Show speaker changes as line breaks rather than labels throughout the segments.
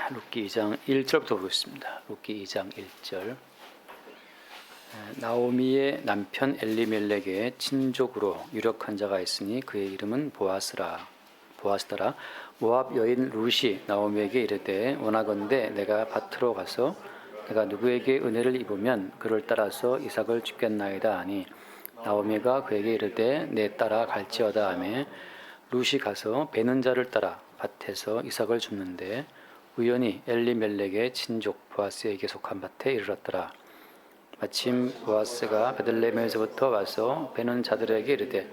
룻기 2장 1절부터 보겠습니다. 룻기 2장 1절. 나오미의 남편 엘리멜렉의 친족으로 유력한 자가 있으니 그의 이름은 보아스더라. 모압 여인 룻이 나오미에게 이르되 원하건대 내가 밭으로 가서 내가 누구에게 은혜를 입으면 그를 따라서 이삭을 죽겠나이다 하니 나오미가 그에게 이르되 내 따라 갈지어다 하며 룻이 가서 베는 자를 따라 밭에서 이삭을 줍는데 우연히 엘리멜렉의 친족 보아스에게 속한 밭에 이르렀더라. 마침 보아스가 베들레헴에서부터 와서 베는 자들에게 이르되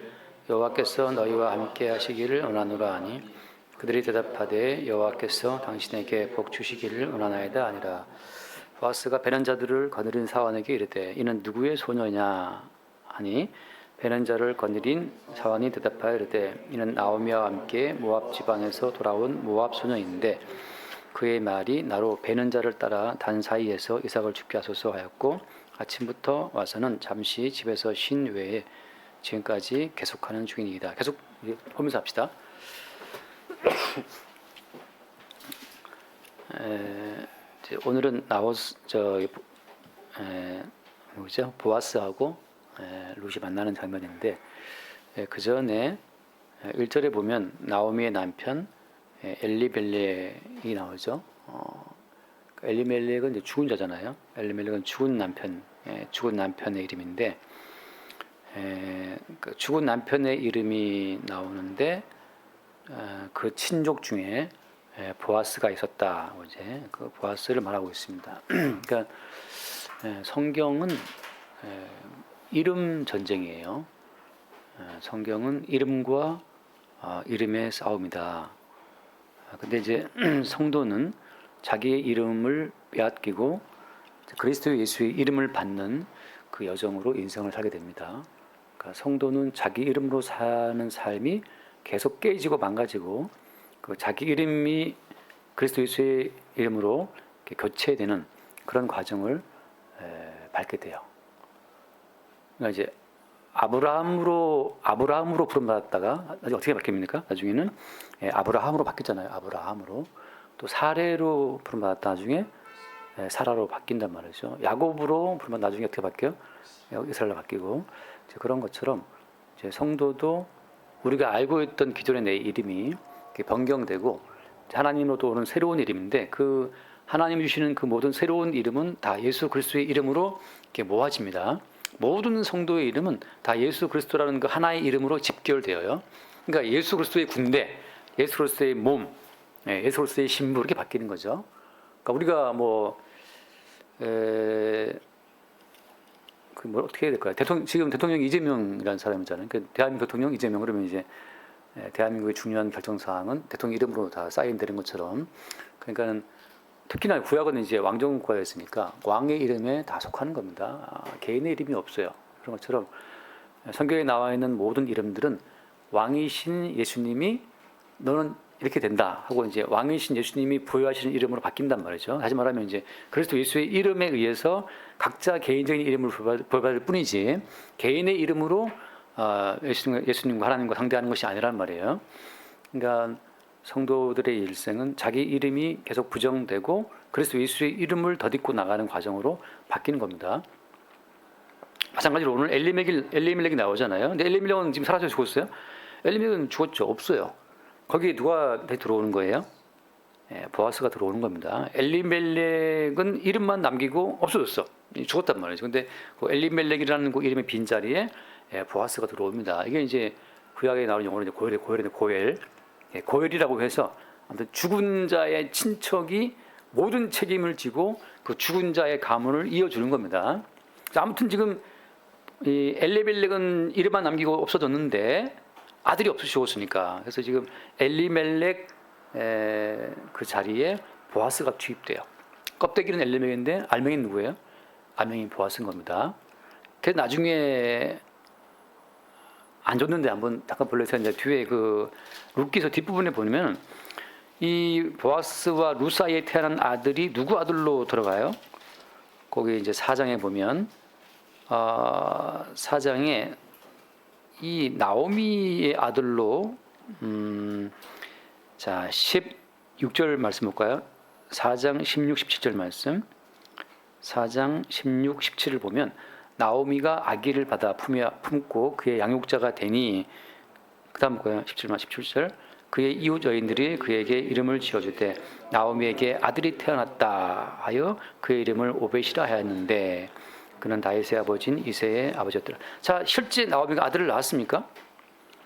여호와께서 너희와 함께 하시기를 원하노라 하니 그들이 대답하되 여호와께서 당신에게 복 주시기를 원하나이다 하니라. 보아스가 베는 자들을 거느린 사원에게 이르되 이는 누구의 소녀냐 하니 베는 자를 거느린 사원이 대답하여 이르되 이는 나오미와 함께 모압 지방에서 돌아온 모압 소녀인데 그의 말이 나로 베는 자를 따라 단 사이에서 이삭을 죽게 하소서 하였고 아침부터 와서는 잠시 집에서 쉰 외에 지금까지 계속하는 중이니이다. 계속 보면서 합시다. 오늘은 보아스하고 룻이 만나는 장면인데 그 전에 1절에 보면 나오미의 남편 엘리멜렉이 나오죠. 엘리멜렉은 이제 죽은 자잖아요. 엘리멜렉은 죽은 남편의 이름인데 그 죽은 남편의 이름이 나오는데 그 친족 중에 보아스가 있었다. 이제 그 보아스를 말하고 있습니다. 그러니까 성경은 이름 전쟁이에요. 성경은 이름과 이름의 싸움이다. 근데 이제 성도는 자기의 이름을 빼앗기고 그리스도 예수의 이름을 받는 그 여정으로 인생을 살게 됩니다. 그러니까 성도는 자기 이름으로 사는 삶이 계속 깨지고 망가지고 그 자기 이름이 그리스도 예수의 이름으로 교체되는 그런 과정을 밟게 돼요. 그러니까 이제 아브라함으로 부름받았다가 나중에 어떻게 바뀝니까? 나중에는 아브라함으로 바뀌었잖아요. 아브라함으로. 또 사레로 부름받았다 나중에 사라로 바뀐단 말이죠. 야곱으로 부름받 나중에 어떻게 바뀌어요? 이스라엘로 바뀌고 그런 것처럼 이제 성도도 우리가 알고 있던 기존의 내 이름이 변경되고 하나님으로도 오는 새로운 이름인데 그 하나님이 주시는 그 모든 새로운 이름은 다 예수 그리스도의 이름으로 이렇게 모아집니다. 모든 성도의 이름은 다 예수 그리스도라는 그 하나의 이름으로 집결되어요. 그러니까 예수 그리스도의 군대, 예수 그리스도의 몸, 예수 그리스도의 신부 이렇게 바뀌는 거죠. 그러니까 우리가 어떻게 해야 될까요? 지금 대통령 이재명이라는 사람이잖아요. 그 대한민국 대통령 이재명 그러면 이제 대한민국의 중요한 결정 사항은 대통령 이름으로 다 사인되는 것처럼 그러니까는 특히나 구약은 이제 왕정국가였으니까 왕의 이름에 다 속하는 겁니다. 개인의 이름이 없어요. 그런 것처럼 성경에 나와 있는 모든 이름들은 왕이신 예수님이 너는 이렇게 된다 하고 이제 왕이신 예수님이 부여하시는 이름으로 바뀐단 말이죠. 다시 말하면 이제 그리스도 예수의 이름에 의해서 각자 개인적인 이름을 부여받을 뿐이지 개인의 이름으로 예수님과 하나님과 상대하는 것이 아니란 말이에요. 그러니까 성도들의 일생은 자기 이름이 계속 부정되고 그리스도 예수의 이름을 덧입고 나가는 과정으로 바뀌는 겁니다. 마찬가지로 오늘 엘리멜렉이 나오잖아요. 근데 엘리멜렉은 지금 사라져 죽었어요? 엘리멜렉은 죽었죠? 없어요. 거기에 누가 들어오는 거예요? 보아스가 들어오는 겁니다. 엘리멜렉은 이름만 남기고 없어졌어. 죽었단 말이죠. 근데 그 엘리멜렉이라는 그 이름의 빈자리에 보아스가 들어옵니다. 이게 이제 구약에 나오는 용어로 고엘이라고 해서 아무튼 죽은 자의 친척이 모든 책임을 지고 그 죽은 자의 가문을 이어주는 겁니다. 아무튼 지금 이 엘리멜렉은 이름만 남기고 없어졌는데 아들이 없어 죽었으니까 그래서 지금 엘리멜렉 그 자리에 보아스가 투입돼요. 껍데기는 엘리멜렉인데 알맹이는 누구예요? 알맹이 보아스인 겁니다. 그래서 나중에 안 줬는데 한번 잠깐 볼래서 이제 뒤에 그 룻기서 뒷부분에 보면 이 보아스와 룻 사이에 태어난 아들이 누구 아들로 들어가요? 거기 이제 4장에 보면 4장에 이 나오미의 아들로 자 16절 말씀 볼까요? 4장 16, 17절 말씀. 4장 16, 17을 보면 나오미가 아기를 받아 품고 그의 양육자가 되니 그 다음 거예요. 17절 17절 그의 이웃 여인들이 그에게 이름을 지어주되 나오미에게 아들이 태어났다 하여 그의 이름을 오벳이라 하였는데 그는 다윗의 아버지인 이새의 아버지였더라. 자, 실제 나오미가 아들을 낳았습니까?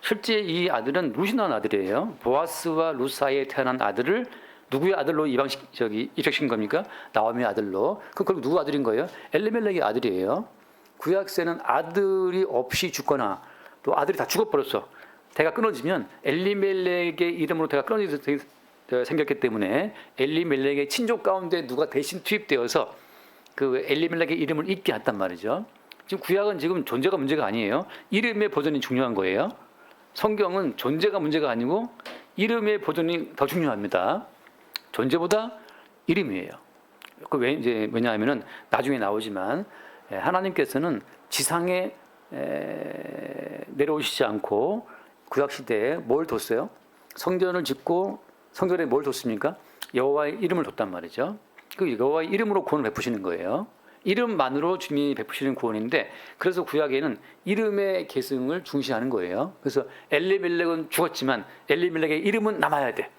실제 이 아들은 룻이 낳은 아들이에요. 보아스와 룻 사이에 태어난 아들을 누구의 아들로 입적시킨 겁니까? 나오미의 아들로. 그럼 누구 아들인 거예요? 엘리멜렉의 아들이에요. 구약세는 아들이 없이 죽거나 또 아들이 다 죽어버렸어. 대가 끊어지면 엘리멜렉의 이름으로 대가 끊어지게 생겼기 때문에 엘리멜렉의 친족 가운데 누가 대신 투입되어서 그 엘리멜렉의 이름을 잊게 했단 말이죠. 지금 구약은 지금 존재가 문제가 아니에요. 이름의 버전이 중요한 거예요. 성경은 존재가 문제가 아니고 이름의 버전이 더 중요합니다. 존재보다 이름이에요. 왜냐하면은 나중에 나오지만 하나님께서는 지상에 내려오시지 않고 구약 시대에 뭘 뒀어요? 성전을 짓고 성전에 뭘 뒀습니까? 여호와의 이름을 뒀단 말이죠. 그 여호와의 이름으로 구원을 베푸시는 거예요. 이름만으로 주님이 베푸시는 구원인데 그래서 구약에는 이름의 계승을 중시하는 거예요. 그래서 엘리멜렉은 죽었지만 엘리멜렉의 이름은 남아야 돼.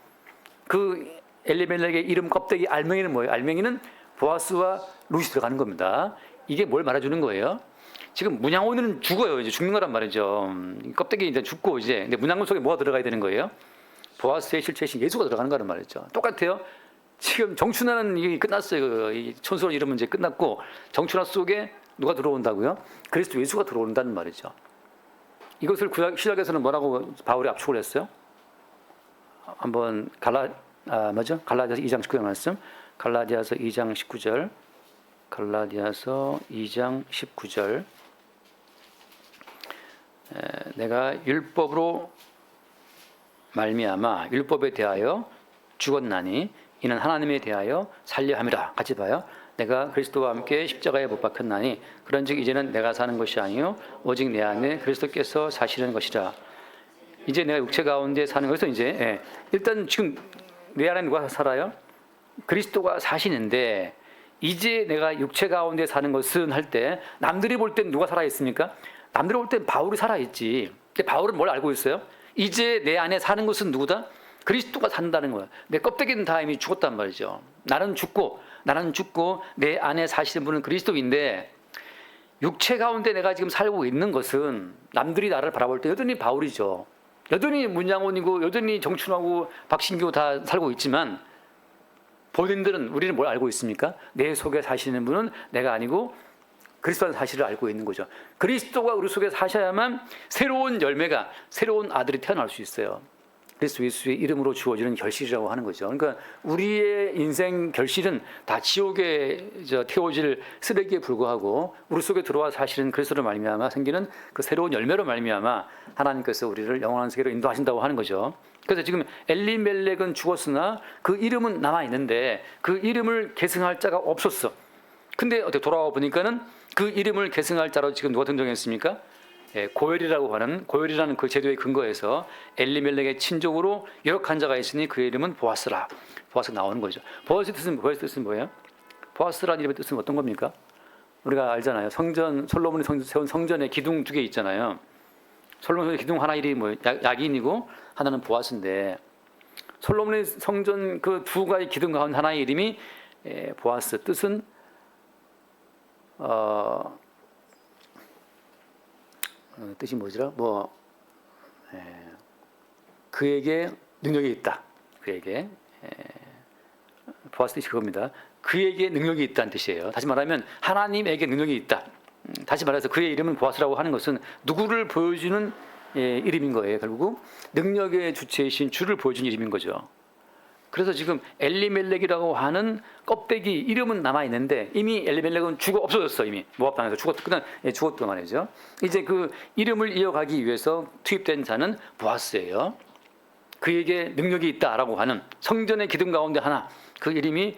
그 엘리멜렉의 이름 껍데기 알맹이는 뭐예요? 알맹이는 보아스와 룻이 들어가는 겁니다. 이게 뭘 말해주는 거예요? 지금 문양원은 죽어요. 이제 죽는 거란 말이죠. 껍데기 이제 죽고 이제 근데 문양원 속에 뭐가 들어가야 되는 거예요? 보아스의 실체이신 예수가 들어가는 거란 말이죠. 똑같아요. 지금 정춘하는 일이 끝났어요. 이 촌스러운 이름은 이제 끝났고 정춘하 속에 누가 들어온다고요? 그리스도 예수가 들어온다는 말이죠. 이것을 신약에서는 뭐라고 바울이 압축을 했어요? 한번 갈라디아서 2장 19절 말씀. 갈라디아서 2장 19절. 갈라디아서 2장 19절. 내가 율법으로 말미암아 율법에 대하여 죽었나니 이는 하나님에 대하여 살려 함이라. 같이 봐요. 내가 그리스도와 함께 십자가에 못 박혔나니 그런즉 이제는 내가 사는 것이 아니요 오직 내 안에 그리스도께서 사시는 것이라. 이제 내가 육체 가운데 사는 것은 이제 일단 지금 내 안에 누가 살아요? 그리스도가 사시는데 이제 내가 육체 가운데 사는 것은 할 때 남들이 볼 땐 누가 살아 있습니까? 남들이 볼 땐 바울이 살아 있지. 근데 바울은 뭘 알고 있어요? 이제 내 안에 사는 것은 누구다? 그리스도가 산다는 거야. 내 껍데기는 다 이미 죽었단 말이죠. 나는 죽고 내 안에 사시는 분은 그리스도인데 육체 가운데 내가 지금 살고 있는 것은 남들이 나를 바라볼 때 여전히 바울이죠. 여전히 문양원이고 여전히 정춘하고 박신규 다 살고 있지만 본인들은 우리는 뭘 알고 있습니까? 내 속에 사시는 분은 내가 아니고 그리스도라는 사실을 알고 있는 거죠. 그리스도가 우리 속에 사셔야만 새로운 열매가 새로운 아들이 태어날 수 있어요. 그리스도 예수의 이름으로 주어지는 결실이라고 하는 거죠. 그러니까 우리의 인생 결실은 다 지옥에 태워질 쓰레기에 불과하고 우리 속에 들어와 사실은 그리스도로 말미암아 생기는 그 새로운 열매로 말미암아 하나님께서 우리를 영원한 세계로 인도하신다고 하는 거죠. 그래서 지금 엘리멜렉은 죽었으나 그 이름은 남아 있는데 그 이름을 계승할 자가 없었어. 근데 어떻게 돌아와 보니까는 그 이름을 계승할 자로 지금 누가 등장했습니까? 고열이라는 그 제도의 근거에서 엘리멜렉의 친족으로 유력한 자가 있으니 그의 이름은 보아스라. 보아스가 나오는 거죠. 보아스의 뜻은 뭐예요? 보아스라는 이름의 뜻은 어떤 겁니까? 우리가 알잖아요. 솔로몬이 세운 성전에 기둥 2개 있잖아요. 솔로몬의 기둥 하나 이름이 뭐예요? 야긴이고 하나는 보아스인데 솔로몬의 성전 그 2가지 기둥 가운데 하나의 이름이 보아스. 뜻은 뜻이 뭐지라? 그에게 능력이 있다. 그에게 보아스 뜻이 그겁니다. 그에게 능력이 있다는 뜻이에요. 다시 말하면 하나님에게 능력이 있다. 다시 말해서 그의 이름은 보아스라고 하는 것은 누구를 보여주는 이름인 거예요. 결국 능력의 주체이신 주를 보여주는 이름인 거죠. 그래서 지금 엘리멜렉이라고 하는 껍데기 이름은 남아 있는데 이미 엘리멜렉은 없어졌어. 이미 모압 당해서 죽었단 말이죠. 이제 그 이름을 이어가기 위해서 투입된 자는 보아스예요. 그에게 능력이 있다라고 하는 성전의 기둥 가운데 하나, 그 이름이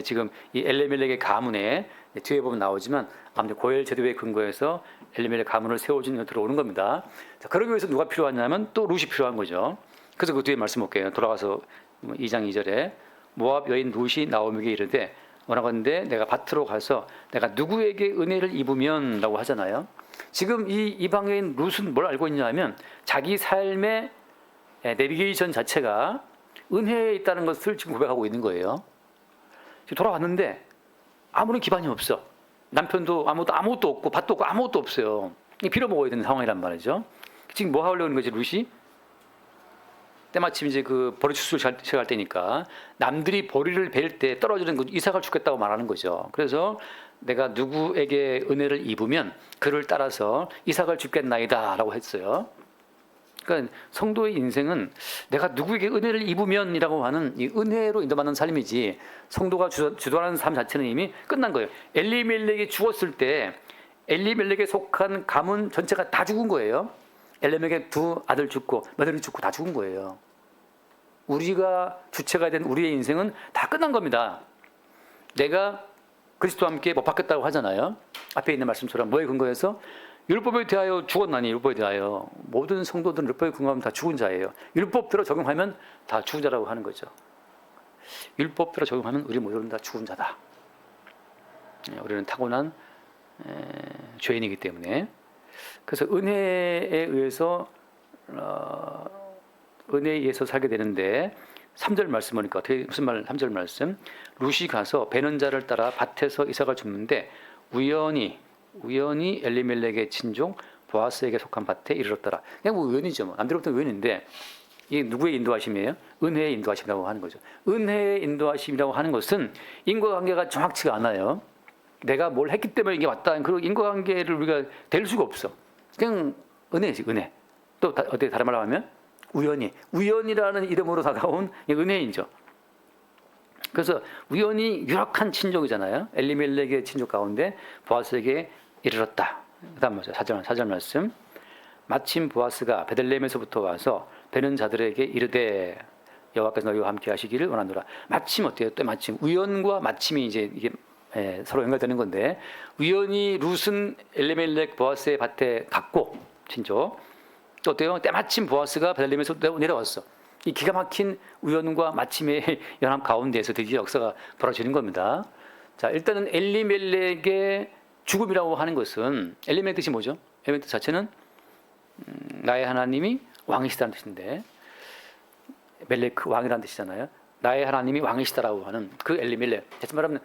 지금 이 엘리멜렉의 가문에 뒤에 보면 나오지만 아무튼 고엘 제도의 근거에서 엘리멜렉 가문을 세워주는 들어오는 겁니다. 자, 그러기 위해서 누가 필요하냐면 또 룻이 필요한 거죠. 그래서 그 뒤에 말씀 볼게요. 돌아가서 2장 2절에 모압 여인 룻이 나오미에게 이르되 원하건대 내가 밭으로 가서 내가 누구에게 은혜를 입으면 라고 하잖아요. 지금 이 이방 여인 룻은 뭘 알고 있냐면 자기 삶의 내비게이션 자체가 은혜에 있다는 것을 지금 고백하고 있는 거예요. 지금 돌아왔는데 아무런 기반이 없어. 남편도 아무것도 없고 밭도 없고 아무것도 없어요. 빌어먹어야 되는 상황이란 말이죠. 지금 뭐 하려고 하는 거지 룻이? 때마침 이제 그 보리 추수를 시작할 때니까 남들이 보리를 벨 때 떨어지는 그 이삭을 죽겠다고 말하는 거죠. 그래서 내가 누구에게 은혜를 입으면 그를 따라서 이삭을 죽겠나이다라고 했어요. 그러니까 성도의 인생은 내가 누구에게 은혜를 입으면이라고 하는 이 은혜로 인도받는 삶이지 성도가 주도하는 삶 자체는 이미 끝난 거예요. 엘리멜렉이 죽었을 때 엘리멜렉에 속한 가문 전체가 다 죽은 거예요. 엘리멜렉의 두 아들 죽고 며느리 죽고 다 죽은 거예요. 우리가 주체가 된 우리의 인생은 다 끝난 겁니다. 내가 그리스도와 함께 못 받겠다고 하잖아요. 앞에 있는 말씀처럼 뭐에 근거해서 율법에 대하여 죽었나니 율법에 대하여 모든 성도들은 율법에 근거하면 다 죽은 자예요. 율법대로 적용하면 다 죽은 자라고 하는 거죠. 율법대로 적용하면 우리 모두는 다 죽은 자다. 우리는 타고난 죄인이기 때문에 그래서 은혜에 의해서 살게 되는데 3절 말씀 보니까 어떻게 무슨 말 3절 말씀 룻이 가서 베는 자를 따라 밭에서 이삭을 줍는데 우연히 엘리멜렉의 친종 보아스에게 속한 밭에 이르렀더라. 그냥 뭐 우연이죠. 뭐. 남들부터 우연인데 이게 누구의 인도하심이에요? 은혜의 인도하심이라고 하는 거죠. 은혜의 인도하심이라고 하는 것은 인과관계가 정확치가 않아요. 내가 뭘 했기 때문에 이게 왔다. 그리고 인과관계를 우리가 될 수가 없어. 그냥 은혜지, 은혜. 또 어떻게 다른 말로 하면 우연이라는 이름으로 다가온 은혜인죠. 그래서 우연히 유력한 친족이잖아요. 엘리멜렉의 친족 가운데 보아스에게 이르렀다. 그다음 뭐죠? 4절 말씀. 마침 보아스가 베들레헴에서부터 와서 베는 자들에게 이르되 여호와께서 너희와 함께 하시기를 원하노라. 마침 어때요? 또 마침 우연과 마침이 이제 이게 서로 연결되는 건데 우연히 룻은 엘리멜렉 보아스의 밭에 갔고 친족. 또 어때요? 때마침 보아스가 베들레헴에서 내려왔어. 이 기가 막힌 우연과 마침의 연합 가운데에서 드디어 역사가 벌어지는 겁니다. 자, 일단은 엘리멜렉의 죽음이라고 하는 것은 엘리멜렉 뜻이 뭐죠? 엘리멜렉 자체는 나의 하나님이 왕이시다는 뜻인데 멜렉 왕이라는 뜻이잖아요. 나의 하나님이 왕이시다라고 하는 그 엘리멜렉. 다시 말하면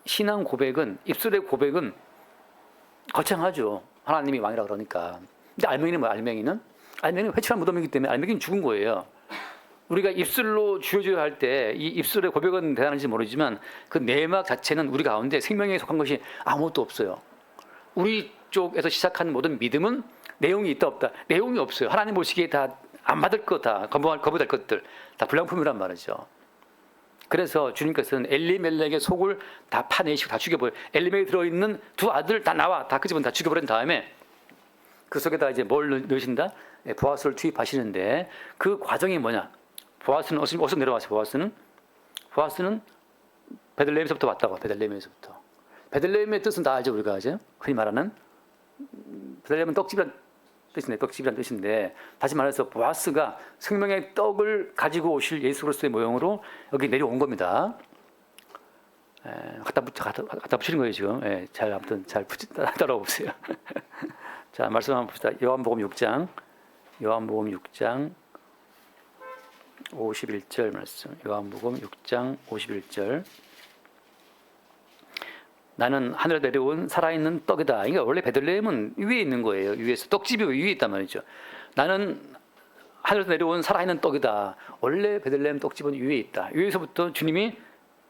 신앙 고백은 입술의 고백은 거창하죠. 하나님이 왕이라고 그러니까. 근데 알맹이는 뭐야? 알맹이는 회칠한 무덤이기 때문에 알맹이는 죽은 거예요. 우리가 입술로 주여줘야 할 때 이 입술의 고백은 대단한지 모르지만 그 내막 자체는 우리 가운데 생명에 속한 것이 아무것도 없어요. 우리 쪽에서 시작한 모든 믿음은 내용이 있다 없다. 내용이 없어요. 하나님 보시기에 다 안 받을 것, 다 거부될 것들 다 불량품이란 말이죠. 그래서 주님께서는 엘리멜렉의 속을 다 파내시고 다 죽여버려요. 엘리멜렉에 들어있는 두 아들 다 나와 다 그 집은 다 죽여버린 다음에 그 속에다 이제 뭘 넣으신다? 보아스를 투입하시는데 그 과정이 뭐냐? 보아스는 어디서 내려왔어요? 보아스는 베들레헴에서부터 왔다고. 베들레헴에서부터. 베들레헴의 뜻은 다 알죠, 우리가 이제 흔히 말하는 베들레헴은 떡집이란 뜻인데 떡집이란 뜻인데 다시 말해서 보아스가 생명의 떡을 가지고 오실 예수 그리스도의 모형으로 여기 내려온 겁니다. 갖다 붙이는 거예요 지금. 아무튼 잘 따라와 보세요. 자, 말씀 한번 봅시다. 요한복음 6장 51절 말씀. 요한복음 6장 51절. 나는 하늘에 내려온 살아있는 떡이다. 그러니까 원래 베들레헴은 위에 있는 거예요. 위에서 떡집이 위에 있단 말이죠. 나는 하늘에 내려온 살아있는 떡이다. 원래 베들레헴 떡집은 위에 있다. 위에서부터 주님이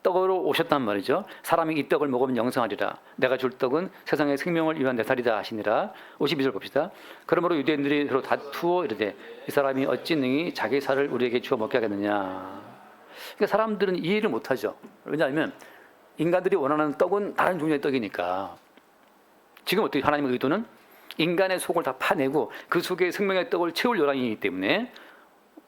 떡으로 오셨단 말이죠. 사람이 이 떡을 먹으면 영생하리라. 내가 줄 떡은 세상의 생명을 위한 내 살이다 하시니라. 52절 봅시다. 그러므로 유대인들이 서로 다투어 이르되 이 사람이 어찌 능히 자기 살을 우리에게 주어 먹게 하겠느냐. 그러니까 사람들은 이해를 못하죠. 왜냐하면 인간들이 원하는 떡은 다른 종류의 떡이니까. 지금 어떻게 하나님의 의도는 인간의 속을 다 파내고 그 속에 생명의 떡을 채울 요량이기 때문에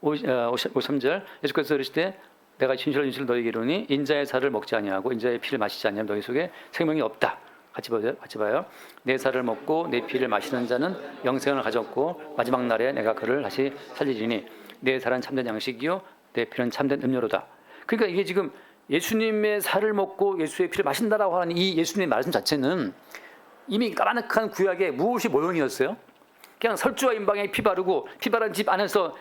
53절 예수께서 이르시되 내가 진실로 너희에게 이르노니 인자의 살을 먹지 아니하고 인자의 피를 마시지 아니하면 너희 속에 생명이 없다. 같이 봐요. 내 살을 먹고 내 피를 마시는 자는 영생을 가졌고 마지막 날에 내가 그를 다시 살리리니 내 살은 참된 양식이요 내 피는 참된 음료로다. 그러니까 이게 지금 예수님의 살을 먹고 예수의 피를 마신다라고 하는 이 예수님의 말씀 자체는 이미 까마득한 구약에 무엇이 모형이었어요? 그냥 설주와 임방에 피 바르고 피 바른 집 안에서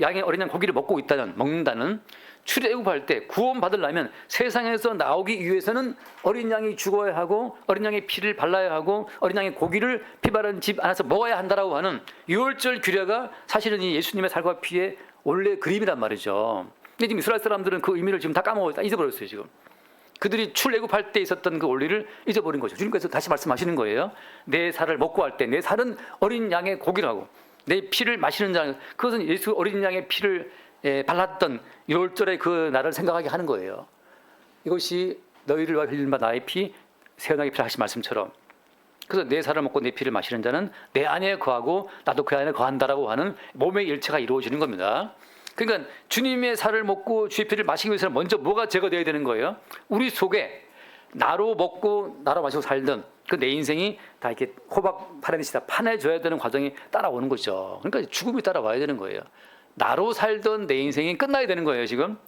양의 어린 양 고기를 먹는다는 출애굽할 때 구원받으려면 세상에서 나오기 위해서는 어린 양이 죽어야 하고 어린 양의 피를 발라야 하고 어린 양의 고기를 피 바른 집 안에서 먹어야 한다라고 하는 유월절 규례가 사실은 이 예수님의 살과 피의 원래 그림이란 말이죠. 근데 지금 이스라엘 사람들은 그 의미를 지금 다 잊어버렸어요. 지금 그들이 출애굽할 때 있었던 그 원리를 잊어버린 거죠. 주님께서 다시 말씀하시는 거예요. 내 살을 먹고 할 때 내 살은 어린 양의 고기라고, 내 피를 마시는 자, 그것은 예수 어린 양의 피를 발랐던 유월절의 그 날을 생각하게 하는 거예요. 이것이 너희를 위하여 흘린 바 나의 피, 새어나게 피를 하신 말씀처럼. 그래서 내 살을 먹고 내 피를 마시는 자는 내 안에 거하고 나도 그 안에 거한다라고 하는 몸의 일체가 이루어지는 겁니다. 그러니까 주님의 살을 먹고 주의 피를 마시기 위해서는 먼저 뭐가 제거되어야 되는 거예요? 우리 속에 나로 먹고 나로 마시고 살던 그 내 인생이 다 이렇게 호박 파라듯이 다 파내줘야 되는 과정이 따라오는 거죠. 그러니까 죽음이 따라와야 되는 거예요. 나로 살던 내 인생이 끝나야 되는 거예요. 지금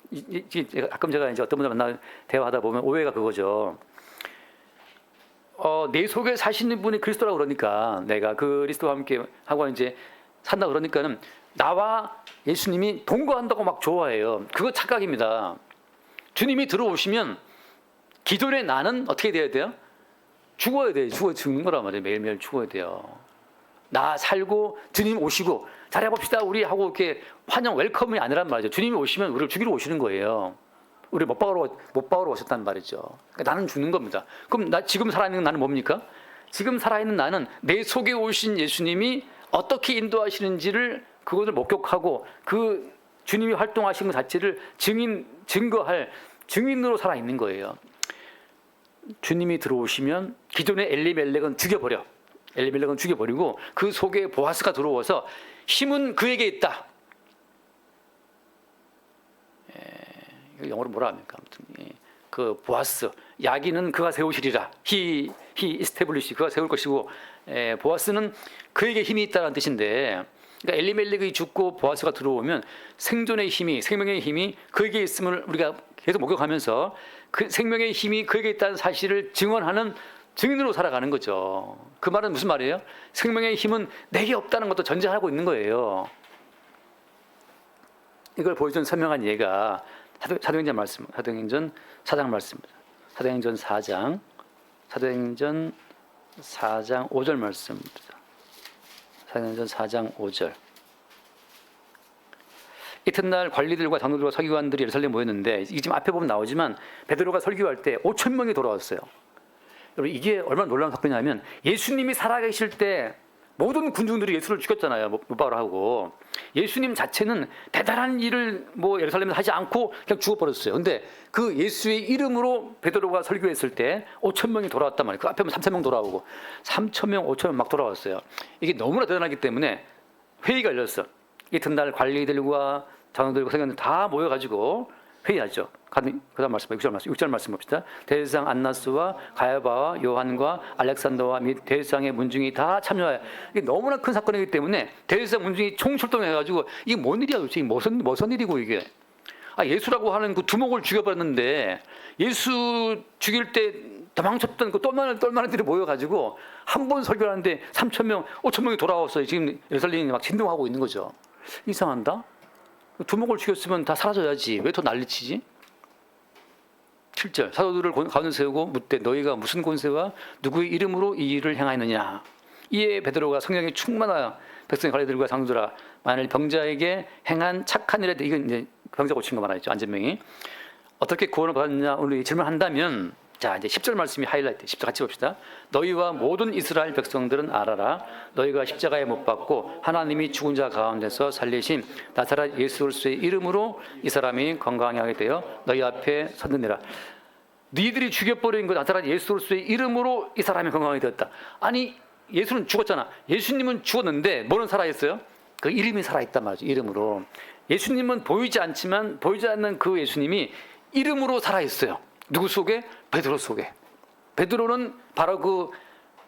가끔 제가 이제 어떤 분들 만나 대화하다 보면 오해가 그거죠. 내 속에 사시는 분이 그리스도라고 그러니까 내가 그리스도와 함께 하고 이제 산다 그러니까는 나와 예수님이 동거한다고 막 좋아해요. 그거 착각입니다. 주님이 들어오시면 기존의 나는 어떻게 돼야 돼요? 죽어야 돼요. 죽는 거란 말이에요. 매일매일 죽어야 돼요. 나 살고 주님 오시고 잘해봅시다 우리 하고 이렇게 환영 웰컴이 아니란 말이죠. 주님이 오시면 우리를 죽이러 오시는 거예요. 우리 못 박으러 오셨단 말이죠. 그러니까 나는 죽는 겁니다. 그럼 지금 살아있는 나는 뭡니까? 지금 살아있는 나는 내 속에 오신 예수님이 어떻게 인도하시는지를 그것을 목격하고 그 주님이 활동하신 것 자체를 증거할 증인으로 살아있는 거예요. 주님이 들어오시면 기존의 엘리멜렉은 죽여버리고 그 속에 보아스가 들어와서 힘은 그에게 있다. 영어로 뭐라 합니까? 아무튼 그 보아스 야기는 그가 세우시리라. He establish 그가 세울 것이고 보아스는 그에게 힘이 있다는 뜻인데, 그러니까 엘리멜렉이 죽고 보아스가 들어오면 생존의 힘이 생명의 힘이 그에게 있음을 우리가 계속 목격하면서 그 생명의 힘이 그에게 있다는 사실을 증언하는 증인으로 살아가는 거죠. 그 말은 무슨 말이에요? 생명의 힘은 내게 없다는 것도 전제하고 있는 거예요. 이걸 보여준 설명한 예가 사도행전 4장 말씀입니다. 사도행전 4장 5절 말씀입니다. 사도행전 4장 5절. 이튿날 관리들과 장로들과 서기관들이 예루살렘에 모였는데, 이 지금 앞에 보면 나오지만 베드로가 설교할 때 5천 명이 돌아왔어요. 여러분 이게 얼마나 놀라운 사건이냐면 예수님이 살아계실 때 모든 군중들이 예수를 죽였잖아요. 못박으로 하고. 예수님 자체는 대단한 일을 예루살렘에서 하지 않고 그냥 죽어버렸어요. 근데 그 예수의 이름으로 베드로가 설교했을 때 5천 명이 돌아왔단 말이에요. 그 앞에 보면 3천 명 돌아오고 3천 명, 5천 명 막 돌아왔어요. 이게 너무나 대단하기 때문에 회의가 열렸어. 이튿날 관리들과 장로들과 서기관들 다 모여가지고 회의하죠. 그 다음 말씀, 6절 말씀 봅시다. 대제사장 안나스와 가야바와 요한과 알렉산더와 및 대제사장의 문중이 다 참여하여, 이게 너무나 큰 사건이기 때문에 대제사장 문중이 총출동해가지고 이게 뭔 일이야 도대체, 이게 무슨 일이고 이게. 예수라고 하는 그 두목을 죽여버렸는데 예수 죽일 때 도망쳤던 그 똘마니들이 모여가지고 한 번 설교하는데 3천 명, 5천 명이 돌아왔어요. 지금 예루살렘이 막 진동하고 있는 거죠. 이상한다? 두목을 죽였으면 다 사라져야지. 왜 더 난리치지? 7절. 사도들을 가운데 세우고 묻되 너희가 무슨 권세와 누구의 이름으로 이 일을 행하였느냐. 이에 베드로가 성령에 충만하여 백성의 관리들과 장로들아, 만일 병자에게 행한 착한 일에 대해, 이건 이제 병자 고친 거 말하죠. 안전명이 어떻게 구원을 받았느냐 우리 질문한다면, 자 이제 10절 말씀이 하이라이트. 10절 같이 봅시다. 너희와 모든 이스라엘 백성들은 알아라. 너희가 십자가에 못 박고 하나님이 죽은 자 가운데서 살리신 나사렛 예수 그리스도의 이름으로 이 사람이 건강하게 하게 되어 너희 앞에 섰느니라. 너희들이 죽여버린 그 나사렛 예수 그리스도의 이름으로 이 사람이 건강하게 되었다. 아니 예수는 죽었잖아. 예수님은 죽었는데 뭐는 살아있어요? 그 이름이 살아있단 말이죠. 이름으로. 예수님은 보이지 않지만 보이지 않는 그 예수님이 이름으로 살아있어요. 누구 속에? 베드로 속에. 베드로는 바로 그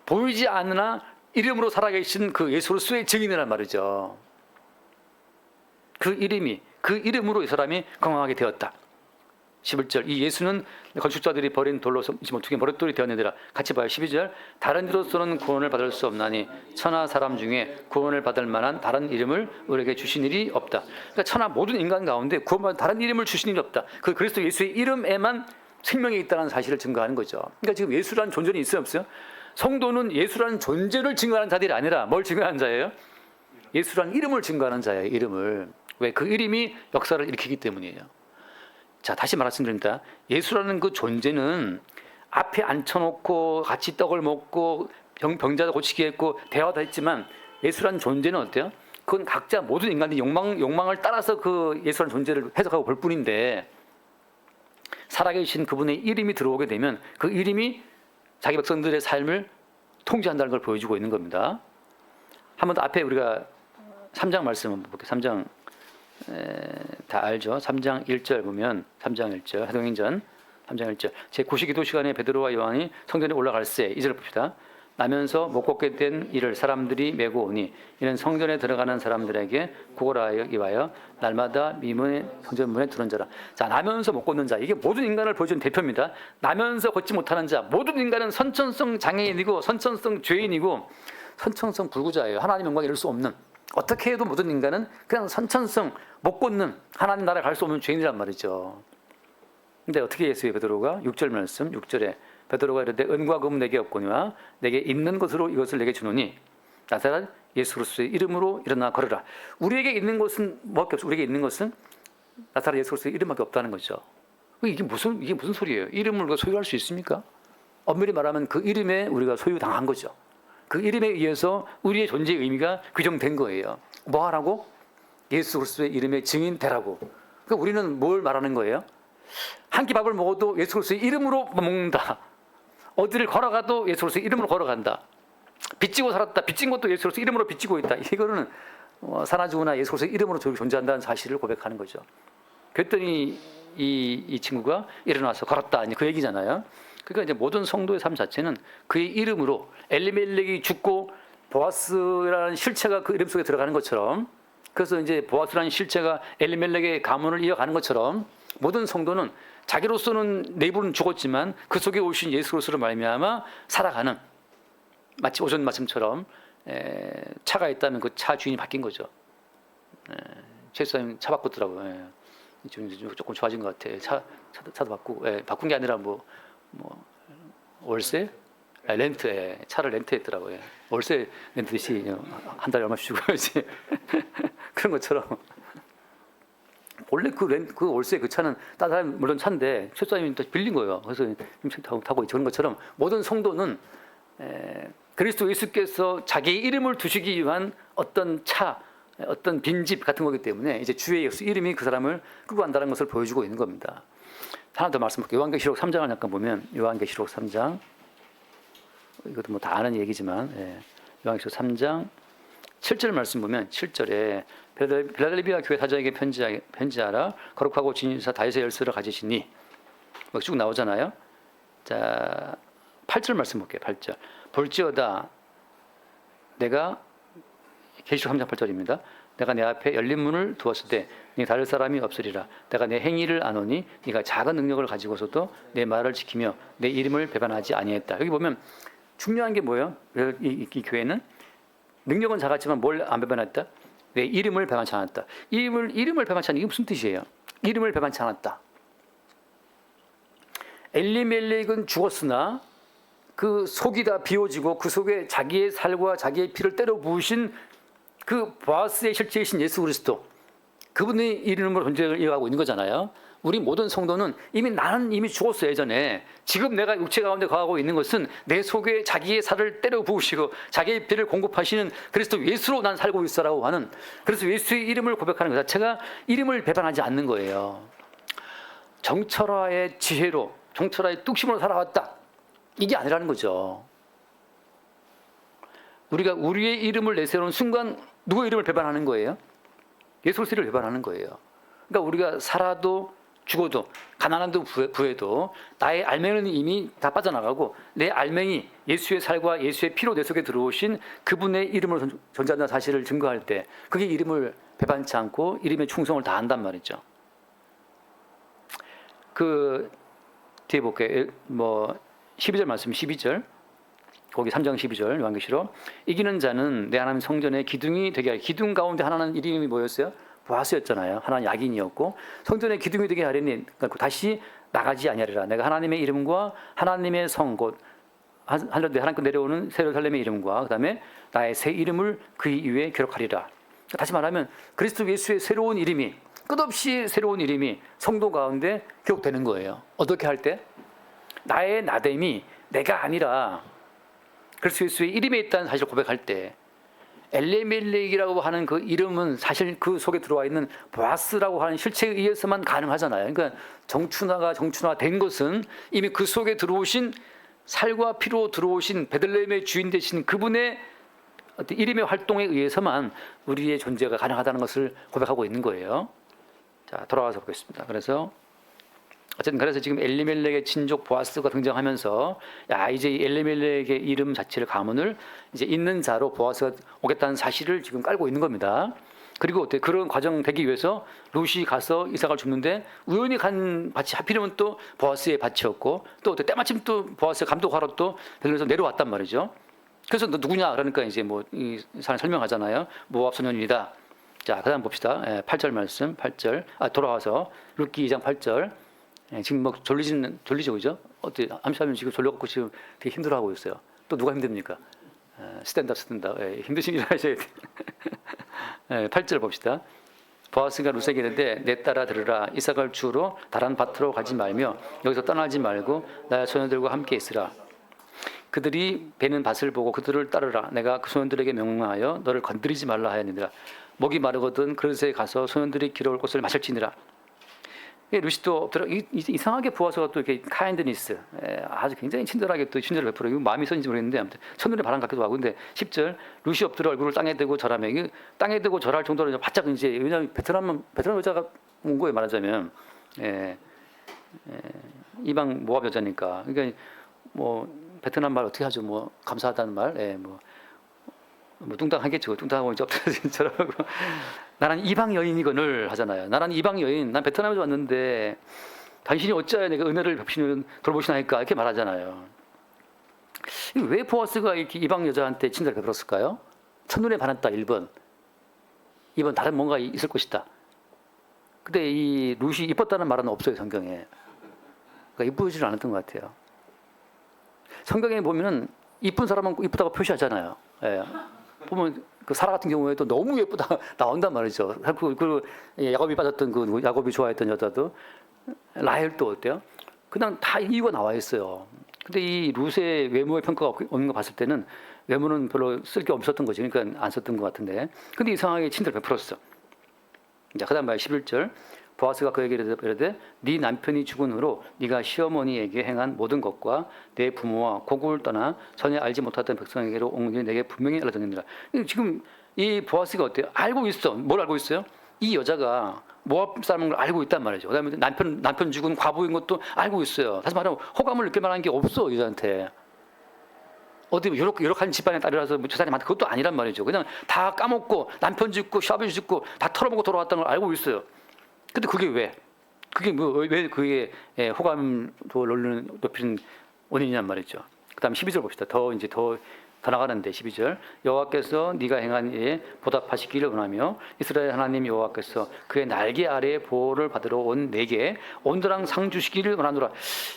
보이지 않으나 이름으로 살아계신 그 예수 그리스도의 증인이란 말이죠. 그 이름으로 이 사람이 건강하게 되었다. 11절 이 예수는 건축자들이 버린 돌로 두개 버릇돌이 되었느니라. 같이 봐요. 12절 다른 이로서는 구원을 받을 수 없나니 천하 사람 중에 구원을 받을 만한 다른 이름을 우리에게 주신 일이 없다. 그러니까 천하 모든 인간 가운데 구원받을 다른 이름을 주신 일이 없다. 그 그리스도 예수의 이름에만 생명이 있다는 사실을 증거하는 거죠. 그러니까 지금 예수라는 존재는 있어요, 없어요? 성도는 예수라는 존재를 증거하는 자들이 아니라 뭘 증거하는 자예요? 예수라는 이름을 증거하는 자예요. 이름을. 왜? 그 이름이 역사를 일으키기 때문이에요. 자, 다시 말씀드립니다. 예수라는 그 존재는 앞에 앉혀놓고 같이 떡을 먹고 병자도 고치게 했고 대화도 했지만 예수라는 존재는 어때요? 그건 각자 모든 인간의 욕망을 따라서 그 예수라는 존재를 해석하고 볼 뿐인데 살아계신 그분의 이름이 들어오게 되면 그 이름이 자기 백성들의 삶을 통제한다는 걸 보여주고 있는 겁니다. 한 번 더 앞에 우리가 3장 말씀 한번 볼게요. 3장 다 알죠. 3장 1절 보면 3장 1절 사도행전 3장 1절 제9시 기도 시간에 베드로와 요한이 성전에 올라갈새 2절 봅시다. 나면서 못 걷게 된 이를 사람들이 메고 오니 이는 성전에 들어가는 사람들에게 구걸하기 위하여 날마다 미문의 성전 문에 두는 자라. 자, 나면서 못 걷는 자, 이게 모든 인간을 보여주는 대표입니다. 나면서 걷지 못하는 자, 모든 인간은 선천성 장애인이고 선천성 죄인이고 선천성 불구자예요. 하나님 영광에 이룰 수 없는, 어떻게 해도 모든 인간은 그냥 선천성 못 걷는, 하나님 나라에 갈 수 없는 죄인이란 말이죠. 근데 어떻게 예수의 베드로가 6절 말씀 6절에 베드로가 이르되 은과 금은 내게 없거니와 내게 있는 것으로 이것을 내게 주노니 나사렛 예수 그리스도의 이름으로 일어나 걸으라. 우리에게 있는 것은 뭐밖에 없어. 우리에게 있는 것은 나사렛 예수 그리스도의 이름밖에 없다는 거죠. 이게 무슨 소리예요? 이름을 우리가 소유할 수 있습니까? 엄밀히 말하면 그 이름에 우리가 소유당한 거죠. 그 이름에 의해서 우리의 존재의 의미가 규정된 거예요. 뭐 하라고? 예수 그리스도의 이름에 증인 되라고. 그러니까 우리는 뭘 말하는 거예요? 한 끼 밥을 먹어도 예수 그리스도의 이름으로 먹는다. 어디를 걸어가도 예수 그리스도의 이름으로 걸어간다. 빚지고 살았다. 빚진 것도 예수 그리스도의 이름으로 빚지고 있다. 이거는 사나 죽으나 예수 그리스도의 이름으로 존재한다는 사실을 고백하는 거죠. 그랬더니 이 친구가 일어나서 걸었다. 그 얘기잖아요. 그러니까 이제 모든 성도의 삶 자체는 그의 이름으로 엘리멜렉이 죽고 보아스라는 실체가 그 이름 속에 들어가는 것처럼, 그래서 이제 보아스라는 실체가 엘리멜렉의 가문을 이어가는 것처럼 모든 성도는 자기로서는 내부는 죽었지만 그 속에 오신 예수 그리스도로 말미암아 살아가는, 마치 오전 마침처럼 차가 있다면 그 차 주인이 바뀐 거죠. 최수사님 차 바꿨더라고요. 조금 좋아진 것 같아요. 차도 바꾸고, 바꾼 게 아니라 뭐 월세? 렌트, 차를 렌트했더라고요. 월세 렌트듯이 한 달에 얼마씩 주고 이제 그런 것처럼. 원래 그 월세 그 차는 다른 사람 물론 차인데 최수사님이 또 빌린 거예요. 그래서 타고 그런 것처럼 모든 성도는 그리스도 예수께서 자기의 이름을 두시기 위한 어떤 차, 어떤 빈집 같은 거기 때문에 이제 주의 예수 이름이 그 사람을 끌고 간다는 것을 보여주고 있는 겁니다. 하나 더 말씀드릴게요. 요한계시록 3장을 잠깐 보면 요한계시록 3장, 이것도 뭐 다 아는 얘기지만 요한계시록 3장 7절 말씀 보면 7절에 빌라델비아 교회 사자에게 편지하라. 거룩하고 진리사 다윗의 열쇠를 가지시니 쭉 나오잖아요. 자, 8절 말씀 볼게요. 8절 볼지어다 내가, 계시록 3장 8절입니다. 내가 내 앞에 열린 문을 두었을 때 네가 다를 사람이 없으리라. 내가 내 행위를 아노니 네가 작은 능력을 가지고서도 내 말을 지키며 내 이름을 배반하지 아니했다. 여기 보면 중요한 게 뭐예요? 이 교회는 능력은 작았지만 뭘 안 배반했다? 내 이름을 배반치 않았다. 이름을 배반치 않는, 이게 무슨 뜻이에요? 이름을 배반치 않았다. 엘리멜렉은 죽었으나 그 속이 다 비워지고 그 속에 자기의 살과 자기의 피를 때려 부으신 그 보아스의 실체이신 예수 그리스도, 그분의 이름으로 존재를 이어가고 있는 거잖아요. 우리 모든 성도는 나는 이미 죽었어요. 예전에. 지금 내가 육체 가운데 거하고 있는 것은 내 속에 자기의 살을 때려 부으시고 자기의 피를 공급하시는 그리스도 예수로 난 살고 있어라고 하는, 그래서 예수의 이름을 고백하는 것 자체가 이름을 배반하지 않는 거예요. 정철화의 지혜로, 정철화의 뚝심으로 살아왔다, 이게 아니라는 거죠. 우리가 우리의 이름을 내세우는 순간 누구의 이름을 배반하는 거예요? 예수 그리스도를 배반하는 거예요. 그러니까 우리가 살아도 죽어도 가난한도 부해도 나의 알맹이는 이미 다 빠져나가고 내 알맹이 예수의 살과 예수의 피로 내 속에 들어오신 그분의 이름으로 존재한다는 사실을 증거할 때 그게 이름을 배반치 않고 이름에 충성을 다한단 말이죠. 그 뒤에 볼게요. 뭐 12절 말씀 12절. 거기 3장 12절 요한계시록 이기는 자는 내 하나님 성전의 기둥이 되게 하리. 기둥 가운데 하나는 이름이 뭐였어요? 보아스였잖아요. 하나는 야긴이었고 성전의 기둥이 되게 하리니 다시 나가지 아니하리라. 내가 하나님의 이름과 하나님의 성 곧 하늘에 하나님께 내려오는 예루살렘의 이름과 그다음에 나의 새 이름을 그 위에 기록하리라. 다시 말하면 그리스도 예수의 새로운 이름이 끝없이 새로운 이름이 성도 가운데 기록되는 거예요. 어떻게 할 때? 나의 나됨이 내가 아니라 그리스도 예수의 이름에 있다는 사실을 고백할 때 엘레멜렉이라고 하는 그 이름은 사실 그 속에 들어와 있는 보아스라고 하는 실체에 의해서만 가능하잖아요. 그러니까 정춘화가 된 것은 이미 그 속에 들어오신 살과 피로 들어오신 베들레헴의 주인 되신 그분의 어떤 이름의 활동에 의해서만 우리의 존재가 가능하다는 것을 고백하고 있는 거예요. 자, 돌아와서 보겠습니다. 그래서 지금 엘리멜렉의 친족 보아스가 등장하면서 이제 이 엘리멜렉의 이름 자체를 가문을 이제 있는 자로 보아스가 오겠다는 사실을 지금 깔고 있는 겁니다. 그리고 그런 과정 되기 위해서 룻이 가서 이삭을 줍는데 우연히 간 밭이 하필이면 또 보아스의 밭이었고 또 때마침 또 보아스의 감독하러 또 베들레헴에서 내려왔단 말이죠. 그래서 너 누구냐 그러니까 이제 뭐 이 사람 설명하잖아요. 모압 소년이다. 자, 그다음 봅시다. 8절 말씀 8절 돌아와서 룻기 2장 8절. 지금 뭐 졸리죠, 그죠? 어때? 암시하면 지금 졸려갖고 지금 되게 힘들어하고 있어요. 또 누가 힘듭니까? 스탠드업. 힘드신 일 하셔야 돼요. 8절 봅시다. 보아스가 룻에게 이르되 내 딸아 들으라. 이삭을 주로 다른 밭으로 가지 말며 여기서 떠나지 말고 나의 소년들과 함께 있으라. 그들이 베는 밭을 보고 그들을 따르라. 내가 그 소년들에게 명령하여 너를 건드리지 말라 하였느니라. 목이 마르거든 그릇에 가서 소년들이 기러올 것을 마실지니라. 루시도 이상하게 보아서가 또 이렇게 카인드니스 아주 굉장히 친절하게 또 친절을 베풀어. 이거 마음이 있었는지 모르겠는데 아무튼 첫눈에 반한 같기도 하고. 근데 10절 루시 엎드려 얼굴을 땅에 대고 절하며 이게 땅에 대고 절할 정도로 바짝 이제 왜냐하면 베트남 여자가 온 거예요 말하자면 이방 모압 여자니까. 그러니까 뭐 베트남 말 어떻게 하죠? 뭐 감사하다는 말, 뭐 뚱땅하겠죠. 뚱땅하고 이제 엎드려 절하고. 나는 이방 여인이거늘 하잖아요. 나는 이방 여인. 난 베트남에서 왔는데 당신이 어찌하여 내가 은혜를 돌보시나이까 이렇게 말하잖아요. 왜 보아스가 이렇게 이방 여자한테 친절을 베풀었을까요? 첫눈에 반했다 1번. 2번 다른 뭔가 있을 것이다. 근데 이 룻이 이뻤다는 말은 없어요 성경에. 그러니까 이쁘지를 않았던 것 같아요. 성경에 보면은 이쁜 사람은 이쁘다고 표시하잖아요. 보면 그 사라 같은 경우에도 너무 예쁘다 나온단 말이죠. 그 야곱이 빠졌던 그 야곱이 좋아했던 여자도 라헬도 어때요? 그냥 다 이유가 나와 있어요. 근데 이 룻의 외모의 평가가 없는 거 봤을 때는 외모는 별로 쓸 게 없었던 거지. 그러니까 안 썼던 것 같은데. 근데 이상하게 친절을 베풀었어. 자, 그다음 말 11절. 보아스가 그에게 이르되 네 남편이 죽은 후로 네가 시어머니에게 행한 모든 것과 내 부모와 고국을 떠나 전혀 알지 못하던 백성에게로 온 것이 내게 분명히 알려졌느니라. 지금 이 보아스가 어때요? 알고 있어. 뭘 알고 있어요? 이 여자가 모압 사람인 걸 알고 있단 말이죠. 그다음에 남편 죽은 과부인 것도 알고 있어요. 다시 말하면 호감을 느낄 만한 게 없어 여자한테. 어디 유력한 집안의 딸이라서 저 사람한테 그것도 아니란 말이죠. 그냥 다 까먹고 남편 죽고 시아버지 죽고 다 털어먹고 돌아왔다는 걸 알고 있어요. 근데 그게 왜? 그게 왜 그게 호감도 높이는 원인이란 말이죠. 그다음 12절 봅시다. 더 나가는데 12절. 여호와께서 네가 행한 일에 보답하시기를 원하며 이스라엘 하나님 여호와께서 그의 날개 아래에 보호를 받으러 온 내게 온도랑 상 주시기를 원하노라.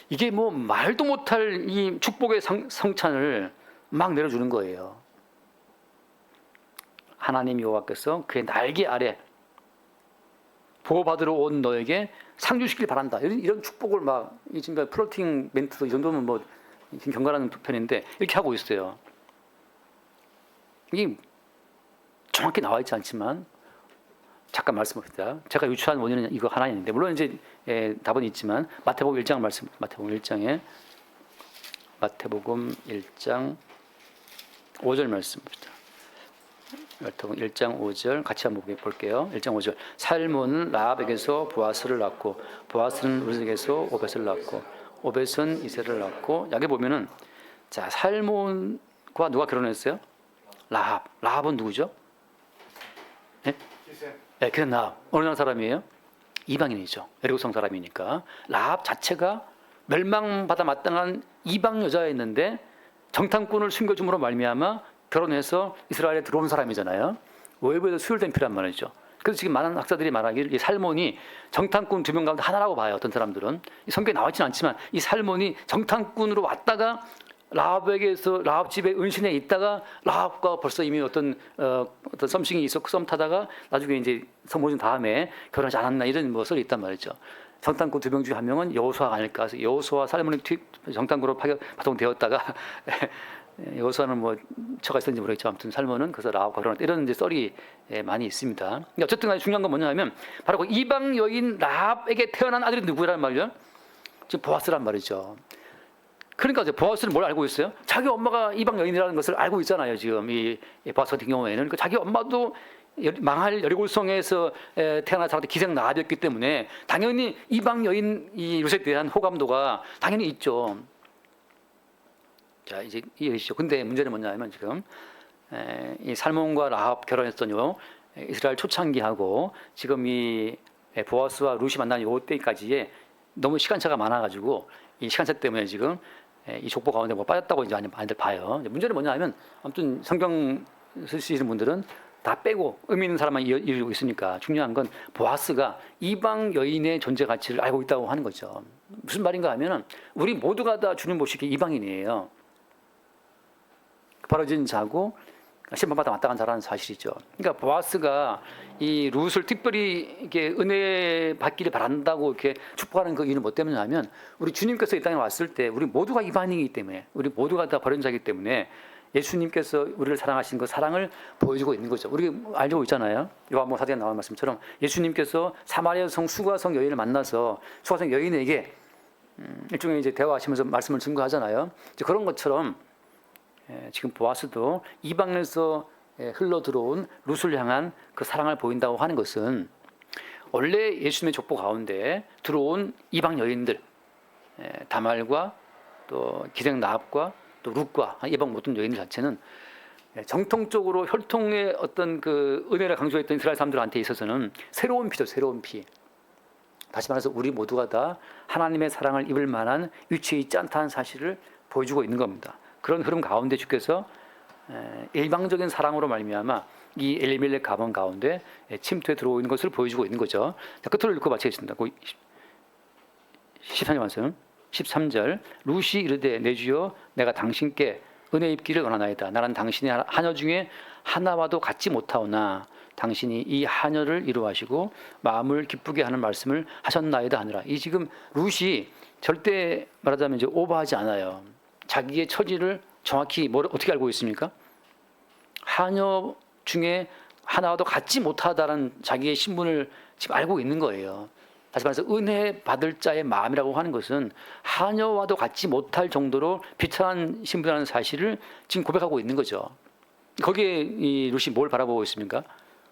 이게 뭐 말도 못할 이 축복의 성찬을 막 내려주는 거예요. 하나님 여호와께서 그의 날개 아래 보호받으러 온 너에게 상 주시길 바란다. 이런 축복을 막 지금 플로팅 멘트도 이 정도면 뭐 경건하는 편인데 이렇게 하고 있어요. 이게 정확히 나와 있지 않지만 잠깐 말씀합니다. 제가 유추한 원인은 이거 하나 있는데 물론 이제 답은 있지만 마태복음 1장 말씀, 마태복음 1장 5절 말씀입니다. 마태복음 1장 5절 같이 한번 볼게요. 1장 5절. 살몬은 라합에게서 보아스를 낳고 보아스는 룻에게서 오벳을 낳고 오벳은 이새를 낳고 여기 보면은 자 살몬과 누가 결혼했어요? 라합은 누구죠? 네? 네, 그냥 라합. 어느 나라 사람이에요? 이방인이죠. 여리고성 사람이니까. 라합 자체가 멸망받아 마땅한 이방 여자였는데 정탐꾼을 숨겨줌으로 말미암아 결혼해서 이스라엘에 들어온 사람이잖아요. 외부에서 수혈된 피란 말이죠. 그래서 지금 많은 학자들이 말하기를 이 살몬이 정탐꾼 2명 가운데 하나라고 봐요. 어떤 사람들은. 성경에 나와있지는 않지만 이 살몬이 정탐꾼으로 왔다가 라합에게서 라합 집에 은신해 있다가 라합과 벌써 이미 어떤 썸씽이 있었고 썸 타다가 나중에 이제 성모준 다음에 결혼하지 않았나 이런 뭐 썰이 있단 말이죠. 정탐꾼 2명 중에 한 명은 여호수아가 아닐까 해서 여호수아 살몬이 정탐꾼으로 파송되었다가 여호수아는 뭐 처가 있었는지 모르겠지만 아무튼 살몬은 그래서 라합과 결혼했다 이런 이제 썰이 많이 있습니다. 어쨌든 간에 중요한 건 뭐냐면 바로 그 이방 여인 라합에게 태어난 아들이 누구란 말이죠? 지금 보아스란 말이죠. 그러니까 이제 보아스는 뭘 알고 있어요? 자기 엄마가 이방 여인이라는 것을 알고 있잖아요. 지금 이 보아스 같은 경우에는 그러니까 자기 엄마도 망할 여리고성에서 태어난 사람한테 기생 나아졌기 때문에 당연히 이방 여인 이 룻에 대한 호감도가 당연히 있죠. 자 이제 이해하시죠? 근데 문제는 뭐냐면 지금 이 살몬과 라합 결혼했던 요 이스라엘 초창기하고 지금 이 보아스와 룻이 만난 요 때까지에 너무 시간차가 많아가지고 이 시간차 때문에 지금 이 족보 가운데 뭐 빠졌다고 이제 많이들 봐요. 문제는 뭐냐면 아무튼 성경 쓰시는 분들은 다 빼고 의미 있는 사람만 이루고 있으니까 중요한 건 보아스가 이방 여인의 존재 가치를 알고 있다고 하는 거죠. 무슨 말인가 하면은 우리 모두가 다 주님 보시기에 이방인이에요. 벌어진 자고 심판받아 마땅한 자라는 사실이죠. 그러니까 보아스가 이 룻을 특별히 이렇게 은혜 받기를 바란다고 이렇게 축복하는 그 이유는 뭐 때문이냐면 우리 주님께서 이 땅에 왔을 때 우리 모두가 이방인이기 때문에 우리 모두가 다 버린 자이기 때문에 예수님께서 우리를 사랑하신 그 사랑을 보여주고 있는 거죠. 우리 알고 있잖아요. 요한복음 4장에 나온 말씀처럼 예수님께서 사마리아 성 수가성 여인을 만나서 수가성 여인에게 일종의 이제 대화하시면서 말씀을 증거하잖아요. 이제 그런 것처럼 지금 보아스도 이방에서 흘러 들어온 룻을 향한 그 사랑을 보인다고 하는 것은 원래 예수님의 족보 가운데 들어온 이방 여인들 다말과 또 기생 라합과 또 룻과 이방 모든 여인들 자체는 정통적으로 혈통의 어떤 그 은혜를 강조했던 이스라엘 사람들한테 있어서는 새로운 피죠. 새로운 피. 다시 말해서 우리 모두가 다 하나님의 사랑을 입을 만한 위치에 있지 않다는 사실을 보여주고 있는 겁니다. 그런 흐름 가운데 주께서 일방적인 사랑으로 말미암아 이 엘리멜렉 가문 가운데 침투에 들어오는 것을 보여주고 있는 거죠. 자, 끝으로 읽고 마치겠습니다. 13절 말씀. 13절 룻이 이르되 내 주여 내가 당신께 은혜 입기를 원하나이다. 나는 당신의 하녀 중에 하나와도 같지 못하오나 당신이 이 하녀를 이루하시고 마음을 기쁘게 하는 말씀을 하셨나이다 하느라. 이 지금 룻이 절대 말하자면 이제 오버하지 않아요. 자기의 처지를 정확히 어떻게 알고 있습니까? 하녀 중에 하나와도 같지 못하다는 자기의 신분을 지금 알고 있는 거예요. 다시 말해서 은혜 받을 자의 마음이라고 하는 것은 하녀와도 같지 못할 정도로 비참한 신분이라는 사실을 지금 고백하고 있는 거죠. 거기에 이 룻이 뭘 바라보고 있습니까?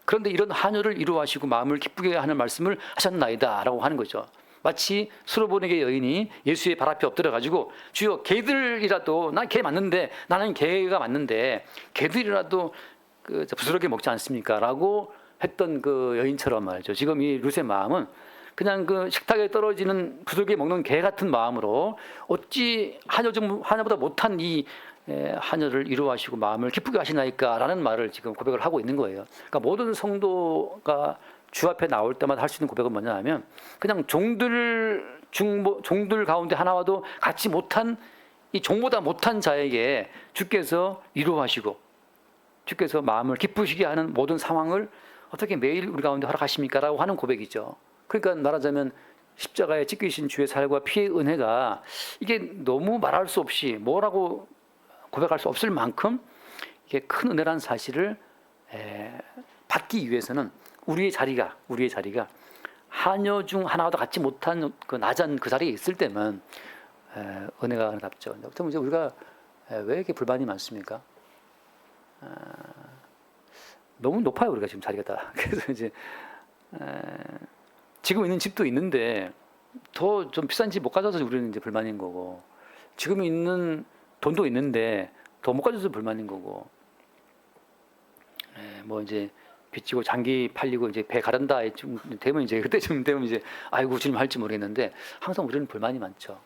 그런데 이런 하녀를 이루하시고 마음을 기쁘게 하는 말씀을 하셨나이다 라고 하는 거죠. 마치 수로보니게 여인이 예수의 발 앞에 엎드려가지고 주여 개들이라도 난 개 맞는데 나는 개가 맞는데 개들이라도 그 부스럽게 먹지 않습니까? 라고 했던 그 여인처럼 말이죠. 지금 이 룻의 마음은 그냥 그 식탁에 떨어지는 부스럽게 먹는 개 같은 마음으로 어찌 하녀보다 못한 이 하녀를 이루하시고 마음을 기쁘게 하시나이까 라는 말을 지금 고백을 하고 있는 거예요. 그러니까 모든 성도가 주 앞에 나올 때마다 할 수 있는 고백은 뭐냐 하면 그냥 종들 가운데 하나와도 같이 못한 이 종보다 못한 자에게 주께서 위로하시고 주께서 마음을 기쁘시게 하는 모든 상황을 어떻게 매일 우리 가운데 허락하십니까? 라고 하는 고백이죠. 그러니까 말하자면 십자가에 찢기신 주의 살과 피의 은혜가 이게 너무 말할 수 없이 뭐라고 고백할 수 없을 만큼 이게 큰 은혜라는 사실을 받기 위해서는 우리의 자리가 하녀 중 하나와도 같지 못한 그 낮은 그 자리에 있을 때면 은혜가 답죠. 그럼 이제 우리가 왜 이렇게 불만이 많습니까? 너무 높아요 우리가 지금 자리가 다. 그래서 이제 지금 있는 집도 있는데 더 좀 비싼 집 못 가져서 우리는 이제 불만인 거고 지금 있는 돈도 있는데 더 못 가져서 불만인 거고 뭐 이제 빚지고 장기 팔리고 이제 배 가른다 좀 되면 이제 그때쯤 되면 이제 아이고 주님 할지 모르겠는데 항상 우리는 불만이 많죠.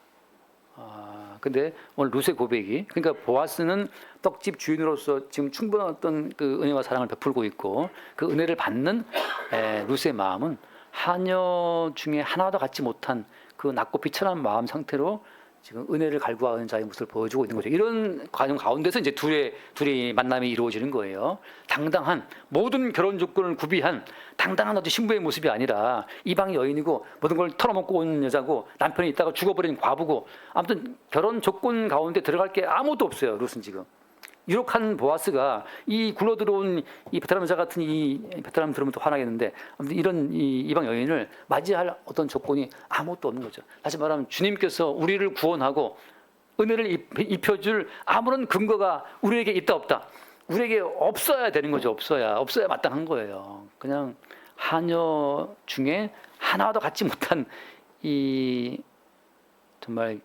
근데 오늘 룻의 고백이 그러니까 보아스는 떡집 주인으로서 지금 충분한 어떤 그 은혜와 사랑을 베풀고 있고 그 은혜를 받는 룻의 마음은 하녀 중에 하나도 갖지 못한 그 낮고 비천한 마음 상태로 지금 은혜를 갈구하는 자의 모습을 보여주고 있는 거죠. 이런 과정 가운데서 이제 둘이 만남이 이루어지는 거예요. 당당한 모든 결혼 조건을 구비한 당당한 어떤 신부의 모습이 아니라 이방 여인이고 모든 걸 털어먹고 온 여자고 남편이 있다가 죽어버린 과부고 아무튼 결혼 조건 가운데 들어갈 게 아무것도 없어요. 룻은 지금. 유력한 보아스가 이 굴러 들어온 이 베트남 여자 같은 이 베트남 들으면 또 화나겠는데 아무튼 이런 이 이방 여인을 맞이할 어떤 조건이 아무것도 없는 거죠. 다시 말하면 주님께서 우리를 구원하고 은혜를 입혀줄 아무런 근거가 우리에게 있다 없다. 우리에게 없어야 되는 거죠. 없어야 마땅한 거예요. 그냥 하녀 중에 하나도 갖지 못한 이 정말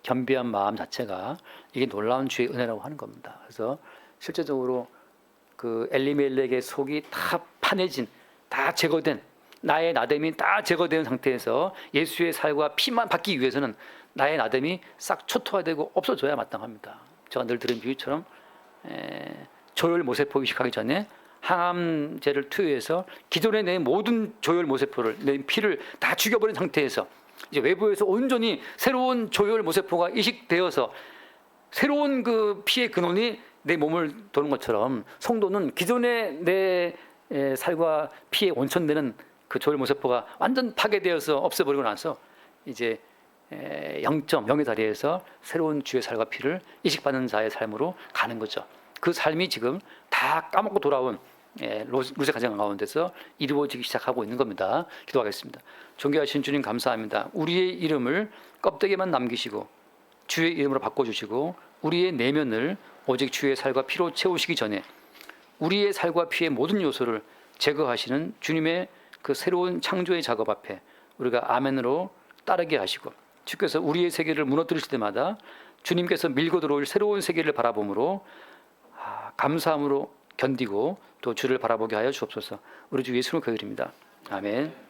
겸비한 마음 자체가 이게 놀라운 주의 은혜라고 하는 겁니다. 그래서 실제적으로 그 엘리멜렉의 속이 다 파내진, 다 제거된 나의 나됨이 다 제거된 상태에서 예수의 살과 피만 받기 위해서는 나의 나됨이 싹 초토화되고 없어져야 마땅합니다. 제가 늘 들은 비유처럼 조혈 모세포 이식하기 전에 항암제를 투여해서 기존에 내 모든 조혈 모세포를 내 피를 다 죽여버린 상태에서 이제 외부에서 온전히 새로운 조혈 모세포가 이식되어서 새로운 그 피의 근원이 내 몸을 도는 것처럼 성도는 기존의 내 살과 피에 온천되는 그 조혈 모세포가 완전 파괴되어서 없애버리고 나서 이제 0.0의 자리에서 새로운 주의 살과 피를 이식받는 자의 삶으로 가는 거죠. 그 삶이 지금 다 까먹고 돌아온 룻의 가정 가운데서 이루어지기 시작하고 있는 겁니다. 기도하겠습니다. 존귀하신 주님 감사합니다. 우리의 이름을 껍데기만 남기시고 주의 이름으로 바꿔주시고 우리의 내면을 오직 주의 살과 피로 채우시기 전에 우리의 살과 피의 모든 요소를 제거하시는 주님의 그 새로운 창조의 작업 앞에 우리가 아멘으로 따르게 하시고 주께서 우리의 세계를 무너뜨리실 때마다 주님께서 밀고 들어올 새로운 세계를 바라봄으로 감사함으로 견디고 또 주를 바라보게 하여 주옵소서. 우리 주 예수로 기도드립니다. 아멘.